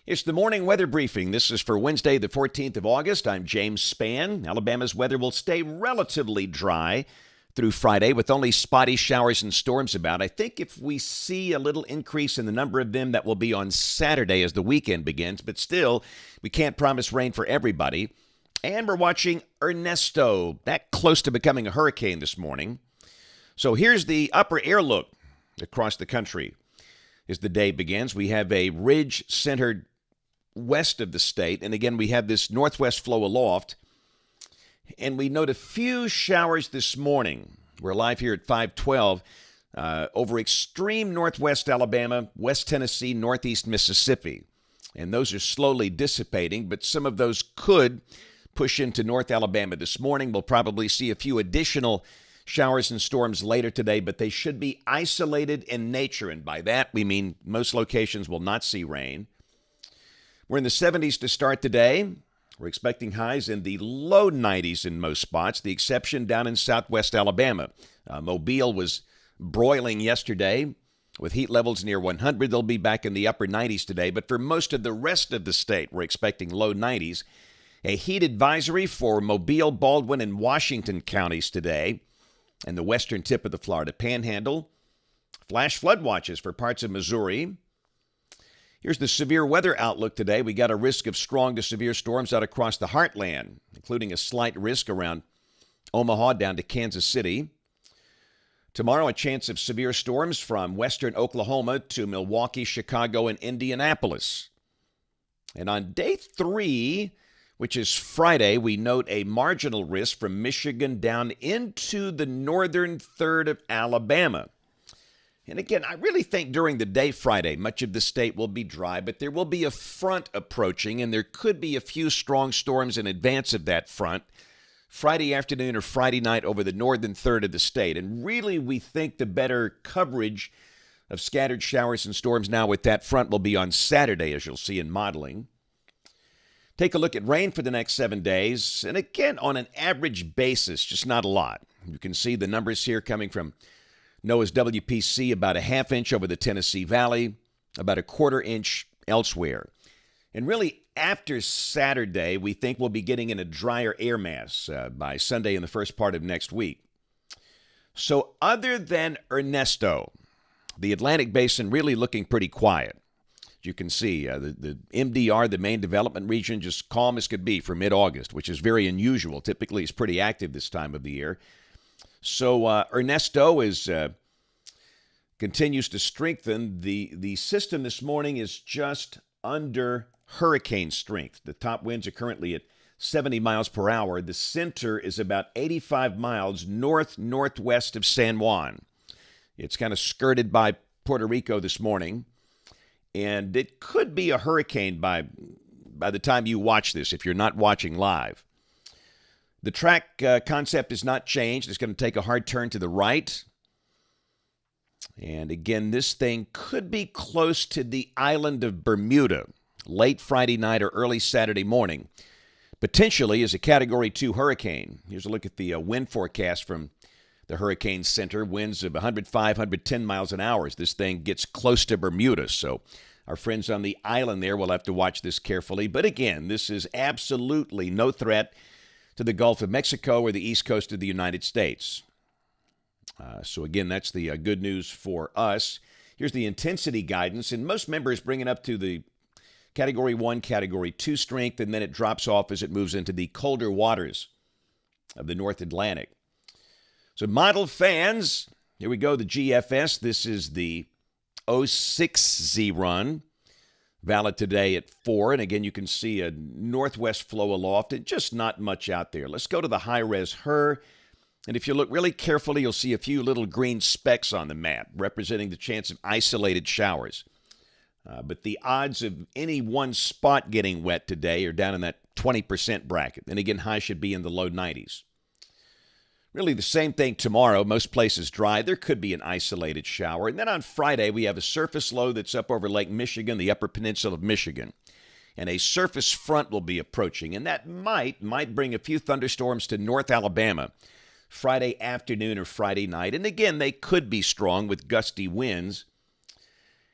It's the morning weather briefing. This is for Wednesday, the 14th of August. I'm James Spann. Alabama's weather will stay relatively dry through Friday with only spotty showers and storms about. I think if we see a little increase in the number of them, that will be on Saturday as the weekend begins. But still, we can't promise rain for everybody. And we're watching Ernesto, that close to becoming a hurricane this morning. So here's the upper air look across the country as the day begins. We have a ridge centered west of the state. And again, we have this northwest flow aloft. And we note a few showers this morning. We're live here at 512 over extreme northwest Alabama, west Tennessee, northeast Mississippi. And those are slowly dissipating, but some of those could push into North Alabama this morning. We'll probably see a few additional showers and storms later today, but they should be isolated in nature. And by that, we mean most locations will not see rain. We're in the 70s to start the day. We're expecting highs in the low 90s in most spots, the exception down in southwest Alabama. Mobile was broiling yesterday with heat levels near 100. They'll be back in the upper 90s today. But for most of the rest of the state, we're expecting low 90s. A heat advisory for Mobile, Baldwin, and Washington counties today, and the western tip of the Florida Panhandle. Flash flood watches for parts of Missouri. Here's the severe weather outlook today. We got a risk of strong to severe storms out across the heartland, including a slight risk around Omaha down to Kansas City. Tomorrow, a chance of severe storms from western Oklahoma to Milwaukee, Chicago, and Indianapolis. And on day 3, which is Friday, we note a marginal risk from Michigan down into the northern third of Alabama. And again, I really think during the day Friday, much of the state will be dry, but there will be a front approaching, and there could be a few strong storms in advance of that front Friday afternoon or Friday night over the northern third of the state. And really, we think the better coverage of scattered showers and storms now with that front will be on Saturday, as you'll see in modeling. Take a look at rain for the next 7 days. And again, on an average basis, just not a lot. You can see the numbers here coming from NOAA's WPC, about a half inch over the Tennessee Valley, about a quarter inch elsewhere. And really, after Saturday, we think we'll be getting in a drier air mass by Sunday and the first part of next week. So other than Ernesto, the Atlantic Basin really looking pretty quiet. You can see the MDR, the main development region, just calm as could be for mid-August, which is very unusual. Typically, it's pretty active this time of the year. So Ernesto continues to strengthen. The system this morning is just under hurricane strength. The top winds are currently at 70 miles per hour. The center is about 85 miles north-northwest of San Juan. It's kind of skirted by Puerto Rico this morning. And it could be a hurricane by the time you watch this, if you're not watching live. The track concept has not changed. It's going to take a hard turn to the right. And again, this thing could be close to the island of Bermuda late Friday night or early Saturday morning, potentially as a Category 2 hurricane. Here's a look at the wind forecast from the Hurricane Center. Winds of 105, 110 miles an hour as this thing gets close to Bermuda. So our friends on the island there will have to watch this carefully. But again, this is absolutely no threat to the Gulf of Mexico or the east coast of the United States. So again, that's the good news for us. Here's the intensity guidance, and most members bring it up to the Category 1, Category 2 strength, and then it drops off as it moves into the colder waters of the North Atlantic. So model fans, here we go, the GFS. This is the 06Z run. Valid today at 4. And again, you can see a northwest flow aloft and just not much out there. Let's go to the high-res HER. And if you look really carefully, you'll see a few little green specks on the map representing the chance of isolated showers. But the odds of any one spot getting wet today are down in that 20% bracket. And again, high should be in the low 90s. Really the same thing tomorrow. Most places dry. There could be an isolated shower. And then on Friday, we have a surface low that's up over Lake Michigan, the upper peninsula of Michigan. And a surface front will be approaching. And that might bring a few thunderstorms to North Alabama Friday afternoon or Friday night. And again, they could be strong with gusty winds.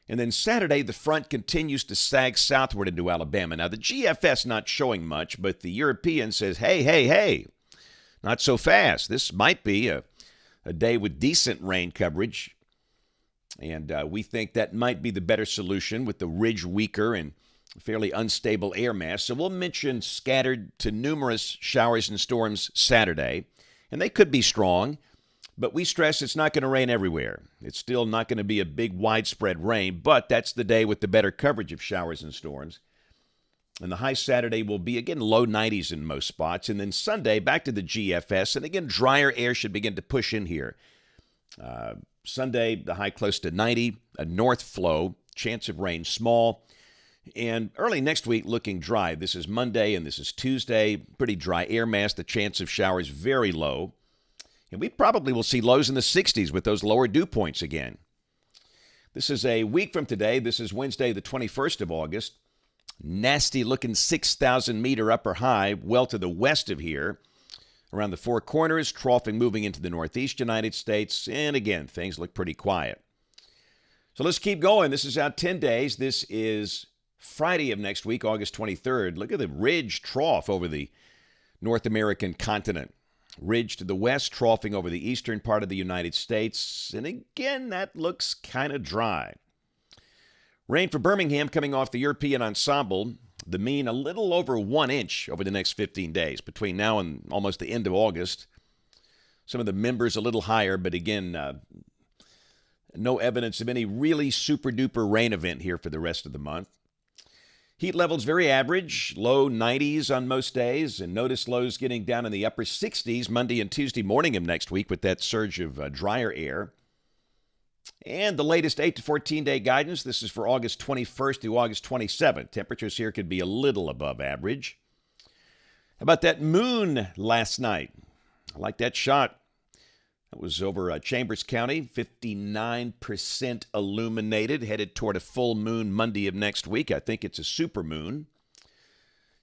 And then Saturday, the front continues to sag southward into Alabama. Now, the GFS not showing much, but the European says, hey, not so fast. This might be a day with decent rain coverage. And we think that might be the better solution with the ridge weaker and fairly unstable air mass. So we'll mention scattered to numerous showers and storms Saturday. And they could be strong. But we stress it's not going to rain everywhere. It's still not going to be a big widespread rain, but that's the day with the better coverage of showers and storms. And the high Saturday will be, again, low 90s in most spots. And then Sunday, back to the GFS. And again, drier air should begin to push in here. Sunday, the high close to 90, a north flow, chance of rain small. And early next week, looking dry. This is Monday and this is Tuesday. Pretty dry air mass. The chance of showers very low. And we probably will see lows in the 60s with those lower dew points again. This is a week from today. This is Wednesday, the 21st of August. Nasty-looking 6,000-meter upper high well to the west of here. Around the Four Corners, troughing moving into the northeast United States. And again, things look pretty quiet. So let's keep going. This is out 10 days. This is Friday of next week, August 23rd. Look at the ridge trough over the North American continent. Ridge to the west, troughing over the eastern part of the United States. And again, that looks kind of dry. Rain for Birmingham coming off the European ensemble. The mean a little over 1 inch over the next 15 days, between now and almost the end of August. Some of the members a little higher, but again, no evidence of any really super-duper rain event here for the rest of the month. Heat levels very average, low 90s on most days, and notice lows getting down in the upper 60s Monday and Tuesday morning of next week with that surge of drier air. And the latest 8 to 14-day guidance, this is for August 21st through August 27th. Temperatures here could be a little above average. How about that moon last night? I like that shot. That was over Chambers County, 59% illuminated, headed toward a full moon Monday of next week. I think it's a super moon.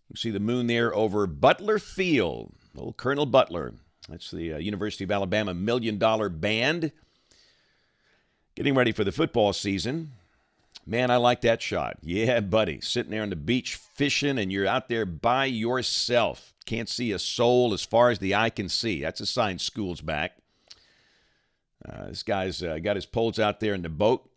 You see the moon there over Butler Field. Old Colonel Butler. That's the University of Alabama $1 Million Band. Getting ready for the football season. Man, I like that shot. Yeah, buddy. Sitting there on the beach fishing, and you're out there by yourself. Can't see a soul as far as the eye can see. That's a sign school's back. This guy's got his poles out there in the boat.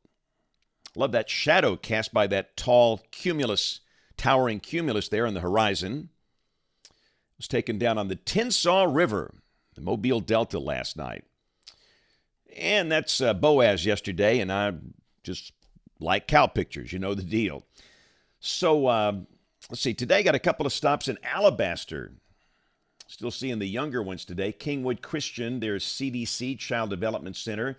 Love that shadow cast by that tall cumulus, towering cumulus there on the horizon. It was taken down on the Tensaw River, the Mobile Delta last night. And that's Boaz yesterday, and I just like cow pictures. You know the deal. So, let's see. Today got a couple of stops in Alabaster. Still seeing the younger ones today. Kingwood Christian, there's CDC, Child Development Center.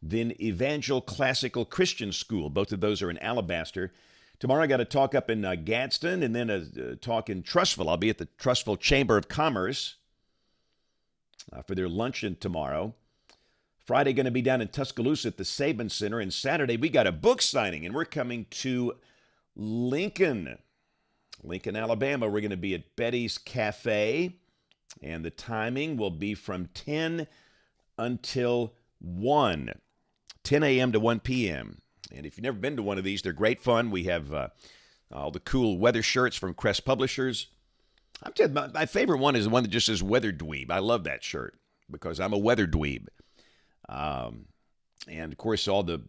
Then Evangel Classical Christian School. Both of those are in Alabaster. Tomorrow I got a talk up in Gadsden, and then a talk in Trussville. I'll be at the Trussville Chamber of Commerce for their luncheon tomorrow. Friday going to be down in Tuscaloosa at the Saban Center. And Saturday we got a book signing, and we're coming to Lincoln, Alabama. We're going to be at Betty's Cafe. And the timing will be from 10 until 1, 10 a.m. to 1 p.m. And if you've never been to one of these, they're great fun. We have all the cool weather shirts from Crest Publishers. I'm telling you, my favorite one is the one that just says Weather Dweeb. I love that shirt because I'm a weather dweeb. And, of course, all the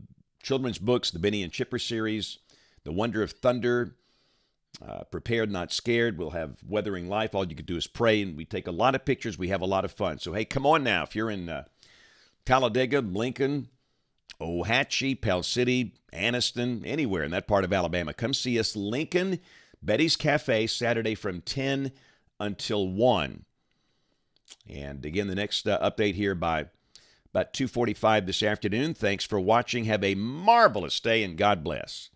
children's books, the Benny and Chipper series, The Wonder of Thunder, Prepared Not Scared. We'll have Weathering Life. All you can do is pray, and we take a lot of pictures. We have a lot of fun. So, hey, come on now. If you're in Talladega, Lincoln, Ohatchee, Pell City, Anniston, anywhere in that part of Alabama, come see us. Lincoln, Betty's Cafe, Saturday from 10 until 1. And, again, the next update here by about 2:45 this afternoon. Thanks for watching. Have a marvelous day, and God bless.